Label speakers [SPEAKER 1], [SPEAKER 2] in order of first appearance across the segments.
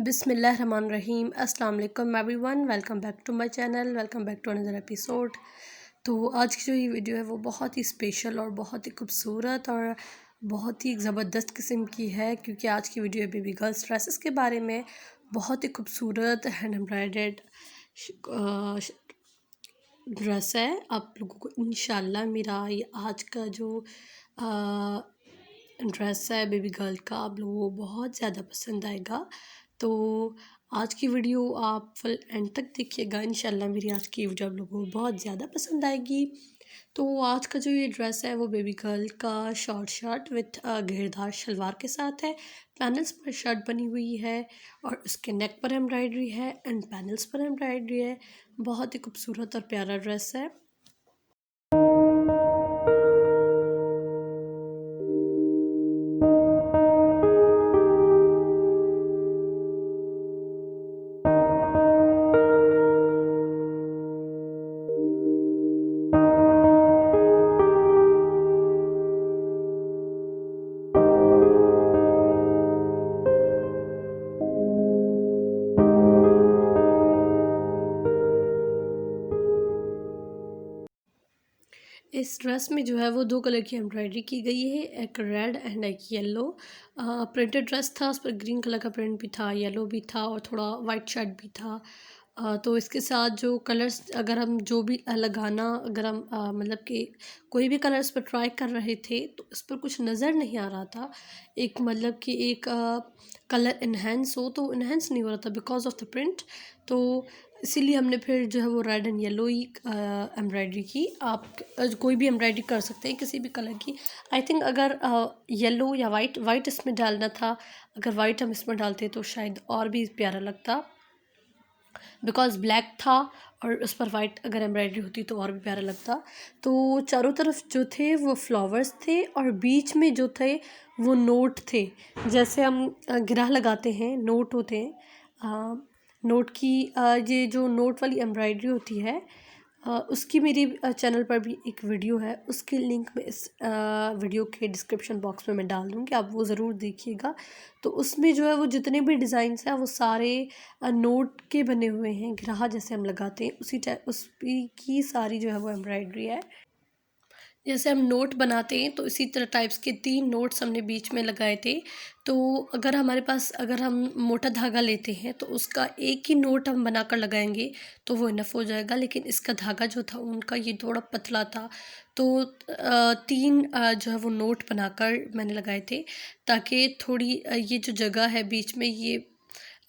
[SPEAKER 1] बिस्मिल्लाहिर्रहमानिर्रहीम अस्सलाम वालेकुम everyone, welcome back to my channel, welcome back to another episode. तो आज की जो ये वीडियो है वो बहुत ही स्पेशल और बहुत ही खूबसूरत और बहुत ही ज़बरदस्त किस्म की है, क्योंकि आज की वीडियो बेबी गर्ल्स ड्रेसेस के बारे में। बहुत ही खूबसूरत हैंड एम्ब्रॉयडर्ड ड्रेस है। आप लोगों को इंशाल्लाह मेरा ये आज का जो ड्रेस है बेबी गर्ल का आप लोगों को बहुत ज़्यादा पसंद आएगा। तो आज की वीडियो आप फुल एंड तक देखिएगा, इंशाल्लाह मेरी आज की वीडियो आप लोगों को बहुत ज़्यादा पसंद आएगी। तो आज का जो ये ड्रेस है वो बेबी गर्ल का शॉर्ट शर्ट विथ घेरदार शलवार के साथ है। पैनल्स पर शर्ट बनी हुई है और उसके नेक पर एम्ब्रॉयडरी है एंड पैनल्स पर एम्ब्रॉयडरी है। बहुत ही खूबसूरत और प्यारा ड्रेस है। इस ड्रेस में जो है वो दो कलर की एम्ब्रॉयडरी की गई है, एक रेड एंड एक येलो। प्रिंटेड ड्रेस था, उस पर ग्रीन कलर का प्रिंट भी था, येलो भी था और थोड़ा वाइट शर्ट भी था। तो इसके साथ जो कलर्स अगर हम जो भी लगाना अगर हम मतलब कि कोई भी कलर्स पर ट्राई कर रहे थे तो इस पर कुछ नज़र नहीं आ रहा था। एक मतलब कि एक कलर इन्हेंस हो तो इन्हेंस नहीं हो रहा था बिकॉज ऑफ द प्रिंट। तो इसीलिए हमने फिर जो है वो red and yellow he embroidery की। आप कोई भी एम्ब्रॉयडरी कर सकते हैं किसी भी कलर की। आई थिंक अगर येलो या वाइट इसमें डालना था, अगर वाइट हम इसमें डालते तो शायद और भी प्यारा लगता, बिकॉज़ ब्लैक था और उस पर वाइट अगर एम्ब्रॉयडरी होती तो और भी प्यारा लगता। तो चारों तरफ जो थे वो फ्लावर्स थे और बीच में जो थे वो नोट थे। जैसे हम गिरह लगाते हैं, नोट होते हैं। नोट की ये जो नोट वाली एम्ब्रॉयडरी होती है उसकी मेरी चैनल पर भी एक वीडियो है, उसकी लिंक मैं इस वीडियो के डिस्क्रिप्शन बॉक्स में मैं डाल दूँगी, आप वो ज़रूर देखिएगा। तो उसमें जो है वो जितने भी डिज़ाइंस हैं वो सारे नोट के बने हुए हैं, गिरहा जैसे हम लगाते हैं उसी टाइप उस की सारी जो है वो एम्ब्रॉयडरी है। जैसे हम नोट बनाते हैं तो इसी तरह टाइप्स के 3 नोट्स हमने बीच में लगाए थे। तो अगर हमारे पास अगर हम मोटा धागा लेते हैं तो उसका एक ही नोट हम बनाकर लगाएंगे तो वो इनफ हो जाएगा, लेकिन इसका धागा जो था उनका ये थोड़ा पतला था। तो 3 जो है वो नोट बनाकर मैंने लगाए थे, ताकि थोड़ी ये जो जगह है बीच में ये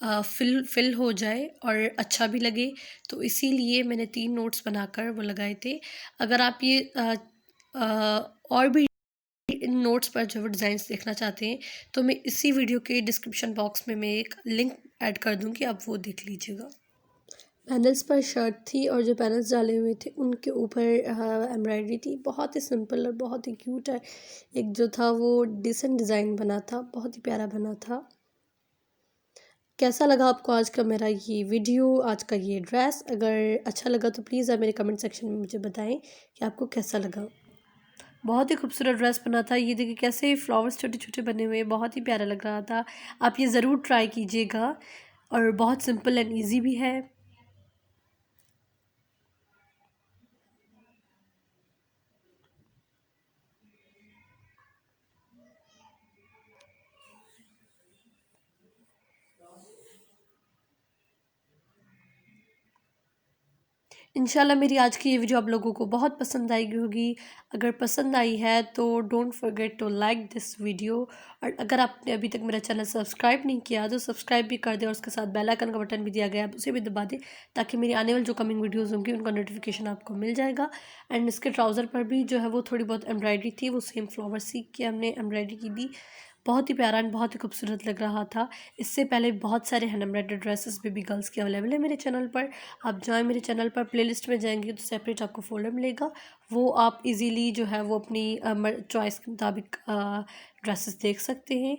[SPEAKER 1] फिल हो जाए और अच्छा भी लगे। तो इसीलिए मैंने 3 नोट्स बनाकर वो लगाए थे। अगर आप ये और भी इन नोट्स पर जो डिज़ाइंस देखना चाहते हैं तो मैं इसी वीडियो के डिस्क्रिप्शन बॉक्स में मैं एक लिंक ऐड कर दूँगी, आप वो देख लीजिएगा। पैनल्स पर शर्ट थी और जो पैनल्स डाले हुए थे उनके ऊपर एम्ब्रॉयडरी थी। बहुत ही सिंपल और बहुत ही क्यूट है। एक जो था वो डिसेंट डिज़ाइन बना था, बहुत ही प्यारा बना था। कैसा लगा आपको आज का मेरा ये वीडियो, आज का ये ड्रेस? अगर अच्छा लगा तो प्लीज़ आप मेरे कमेंट सेक्शन में मुझे बताएं कि आपको कैसा लगा। बहुत ही खूबसूरत ड्रेस बना था। ये देखिए कैसे फ्लावर्स छोटे-छोटे बने हुए हैं, बहुत ही प्यारा लग रहा था। आप ये ज़रूर ट्राई कीजिएगा और बहुत सिंपल एंड ईज़ी भी है। इंशाल्लाह मेरी आज की ये वीडियो आप लोगों को बहुत पसंद आएगी होगी। अगर पसंद आई है तो don't forget to like this video, और अगर आपने अभी तक मेरा चैनल सब्सक्राइब नहीं किया तो सब्सक्राइब भी कर दें और उसके साथ बेल आइकन का बटन भी दिया गया है, आप उसे भी दबा दें ताकि मेरी आने वाली जो कमिंग वीडियोज़ होंगी उनका नोटिफिकेशन आपको मिल जाएगा। एंड इसके ट्राउज़र पर भी जो है वो थोड़ी बहुत एम्ब्रॉयडरी थी, वो सेम फ्लावर सीख के हमने एम्ब्रॉयडरी की थी। बहुत ही प्यारा एंड बहुत ही खूबसूरत लग रहा था। इससे पहले बहुत सारे hand embroidered dresses baby girls के अवेलेबल है मेरे चैनल पर। आप जाएँ मेरे चैनल पर, प्लेलिस्ट में जाएंगे तो सेपरेट आपको फ़ोल्डर मिलेगा। वो आप इजीली जो है वो अपनी चॉइस के मुताबिक ड्रेसेस देख सकते हैं।